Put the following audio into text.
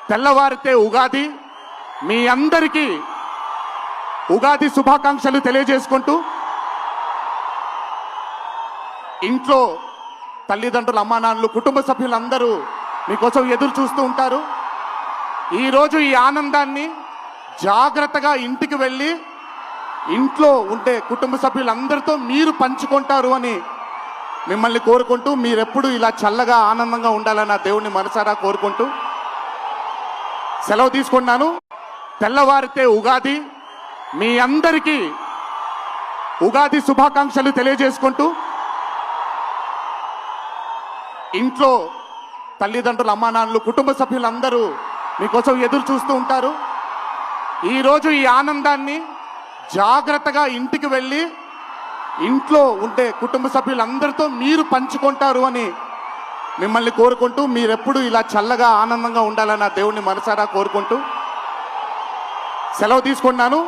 తెల్లవారితే ఉగాది, మీ అందరికీ ఉగాది శుభాకాంక్షలు తెలియజేసుకుంటూ, ఇంట్లో తల్లిదండ్రులు, అమ్మానాన్నలు, కుటుంబ సభ్యులందరూ మీకోసం ఎదురు చూస్తూ ఉంటారు. ఈరోజు ఈ ఆనందాన్ని జాగ్రత్తగా ఇంటికి వెళ్ళి ఇంట్లో ఉండే కుటుంబ సభ్యులందరితో మీరు పంచుకుంటారు అని మిమ్మల్ని కోరుకుంటూ, మీరెప్పుడు ఇలా చల్లగా ఆనందంగా ఉండాలని ఆ దేవుణ్ణి మనసారా కోరుకుంటూ సెలవు తీసుకున్నాను. తెల్లవారితే ఉగాది, మీ అందరికీ ఉగాది శుభాకాంక్షలు తెలియజేసుకుంటూ, ఇంట్లో తల్లిదండ్రులు, అమ్మానాన్నలు, కుటుంబ సభ్యులందరూ మీకోసం ఎదురు చూస్తూ ఉంటారు. ఈరోజు ఈ ఆనందాన్ని జాగ్రత్తగా ఇంటికి వెళ్ళి ఇంట్లో ఉండే కుటుంబ సభ్యులందరితో మీరు పంచుకుంటారు అని మిమ్మల్ని కోరుకుంటూ, మీరెప్పుడు ఇలా చల్లగా ఆనందంగా ఉండాలని ఆ దేవుణ్ణి మనసారా కోరుకుంటూ సెలవు తీసుకున్నాను.